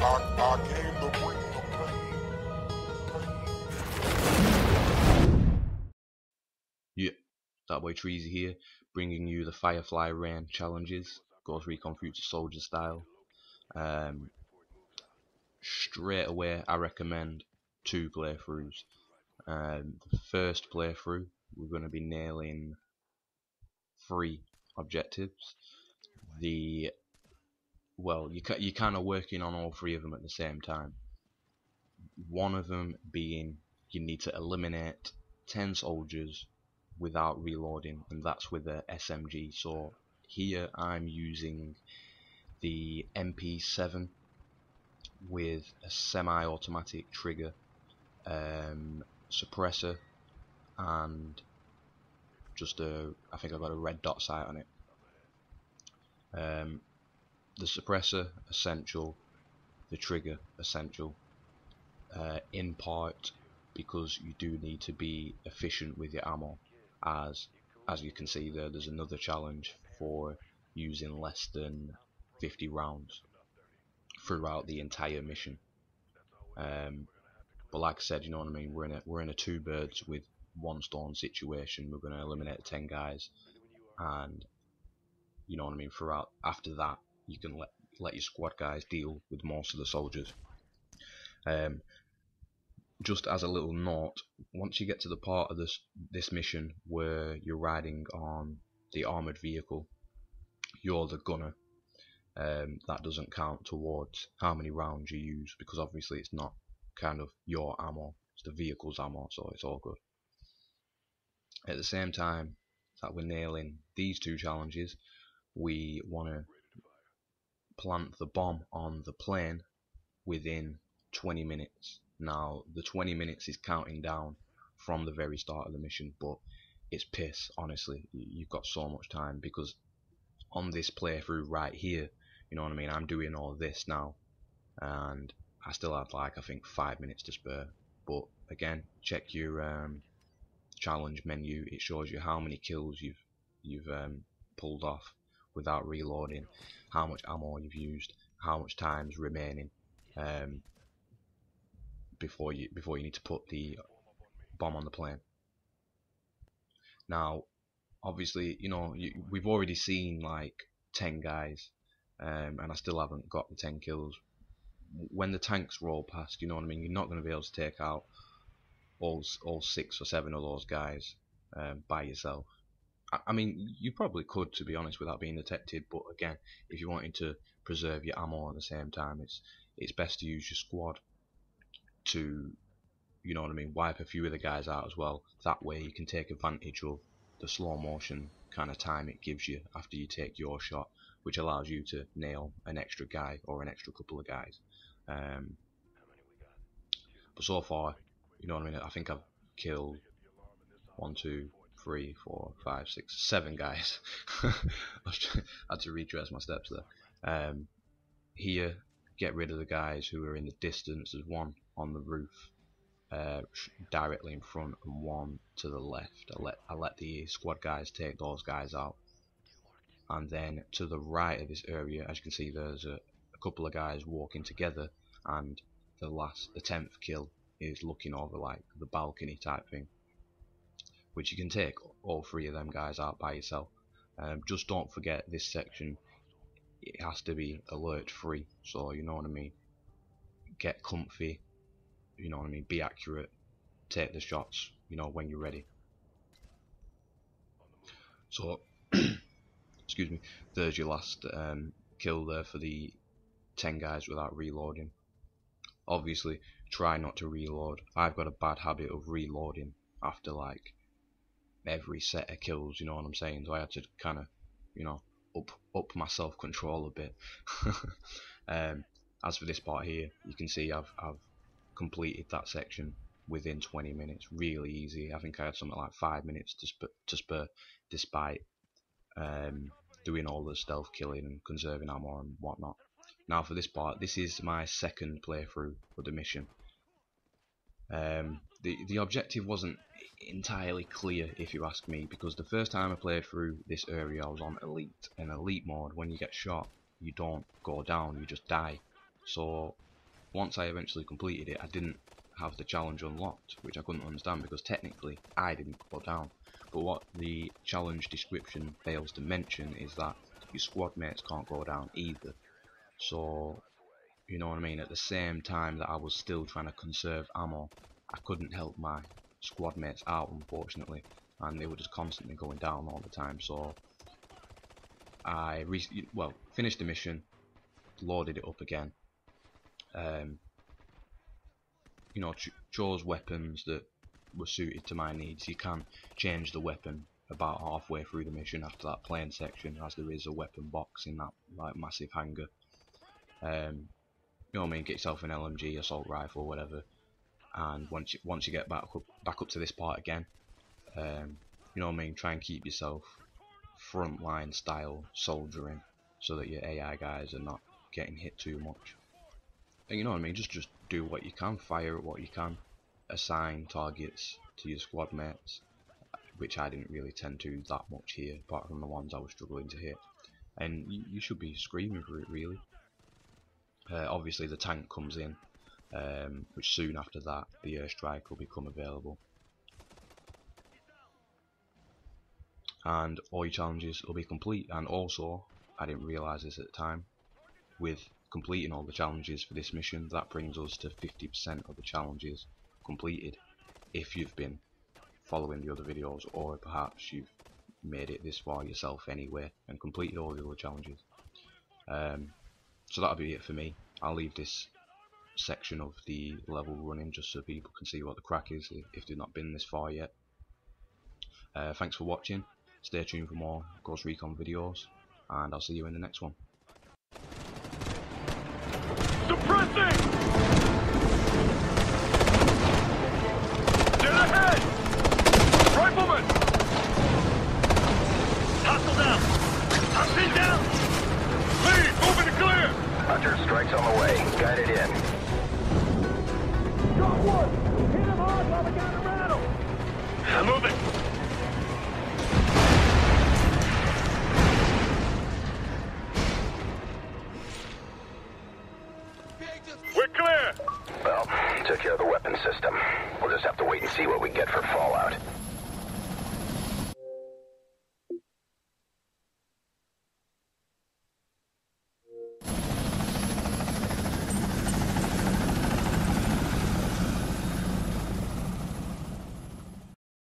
I came to bring the pain. Yeah, that boy Treezy here, bringing you the Firefly Rain challenges, Ghost Recon Future Soldier style. Straight away, I recommend 2 playthroughs. The first playthrough, we're going to be nailing 3 objectives. You're kind of working on all 3 of them at the same time. One of them being you need to eliminate 10 soldiers without reloading, and that's with a SMG. So here I'm using the MP7 with a semi-automatic trigger, suppressor, and I think I've got a red dot sight on it. The suppressor essential, the trigger essential, in part because you do need to be efficient with your ammo, as you can see there's another challenge for using less than 50 rounds throughout the entire mission. But like I said, you know what I mean, we're in a 2 birds with 1 stone situation. We're going to eliminate 10 guys, and you know what I mean, throughout after that you can let your squad guys deal with most of the soldiers. Just as a little note, once you get to the part of this mission where you're riding on the armoured vehicle, you're the gunner. That doesn't count towards how many rounds you use, because obviously it's not kind of your ammo, it's the vehicle's ammo, so it's all good. At the same time that we're nailing these 2 challenges, we want to plant the bomb on the plane within 20 minutes. Now the 20 minutes is counting down from the very start of the mission, but it's piss, honestly. You've got so much time, because on this playthrough right here, you know what I mean, I'm doing all this now and I still have like I think 5 minutes to spare. But again, check your challenge menu, it shows you how many kills you've pulled off without reloading, how much ammo you've used, how much time's remaining before you need to put the bomb on the plane. Now obviously, you know, we've already seen like 10 guys, and I still haven't got the 10 kills. When the tanks roll past, you know what I mean, you're not going to be able to take out all 6 or 7 of those guys by yourself. I mean, you probably could, to be honest, without being detected, but again, if you're wanting to preserve your ammo at the same time, it's best to use your squad to, you know what I mean, wipe a few of the guys out as well. That way you can take advantage of the slow motion kind of time it gives you after you take your shot, which allows you to nail an extra guy or an extra couple of guys. But so far, you know what I mean, I think I've killed 1, 2, 3, 4, 5, 6, 7 guys. I had to retrace my steps there. Here, get rid of the guys who are in the distance. There's 1 on the roof directly in front and 1 to the left. I let the squad guys take those guys out, and then to the right of this area, as you can see, there's a couple of guys walking together, and the 10th kill is looking over like the balcony type thing, which you can take all 3 of them guys out by yourself. Just don't forget this section, it has to be alert free, so you know what I mean, get comfy, you know what I mean, be accurate, take the shots, you know, when you're ready. So excuse me, there's your last kill there for the 10 guys without reloading. Obviously try not to reload. I've got a bad habit of reloading after like every set of kills, you know what I'm saying, so I had to kind of, you know, up my self-control a bit. As for this part here, you can see I've completed that section within 20 minutes, really easy. I think I had something like 5 minutes to spare despite doing all the stealth killing and conserving ammo and whatnot. Now for this part, this is my 2nd playthrough of the mission. The objective wasn't entirely clear, if you ask me, because the first time I played through this area I was on elite, and elite mode, when you get shot you don't go down, you just die. So once I eventually completed it, I didn't have the challenge unlocked, which I couldn't understand because technically I didn't go down. But what the challenge description fails to mention is that your squad mates can't go down either. So, you know what I mean, at the same time that I was still trying to conserve ammo, I couldn't help my squad mates out, unfortunately, and they were just constantly going down all the time. So I finished the mission, loaded it up again, you know, chose weapons that were suited to my needs. You can change the weapon about halfway through the mission after that plane section, as there is a weapon box in that like massive hangar. You know what I mean, get yourself an LMG, assault rifle, whatever, and once you get back up to this part again, you know what I mean, try and keep yourself frontline style soldiering so that your AI guys are not getting hit too much. And you know what I mean, just do what you can, fire at what you can, assign targets to your squad mates, which I didn't really tend to that much here, apart from the ones I was struggling to hit. And you should be screaming for it, really. Obviously the tank comes in, which soon after that the airstrike will become available, and all your challenges will be complete. And also, I didn't realise this at the time, with completing all the challenges for this mission, that brings us to 50% of the challenges completed if you've been following the other videos, or perhaps you've made it this far yourself anyway and completed all the other challenges. So that'll be it for me. I'll leave this section of the level running just so people can see what the crack is if they've not been this far yet. Thanks for watching. Stay tuned for more Ghost Recon videos, and I'll see you in the next one. Suppressing! Dead ahead! Rifleman! Hostile down! I'm pinned down! Lead! Moving to clear! Hunter strikes on the way. Guided in. Got one! Hit him hard while we got a rattle! I'm moving!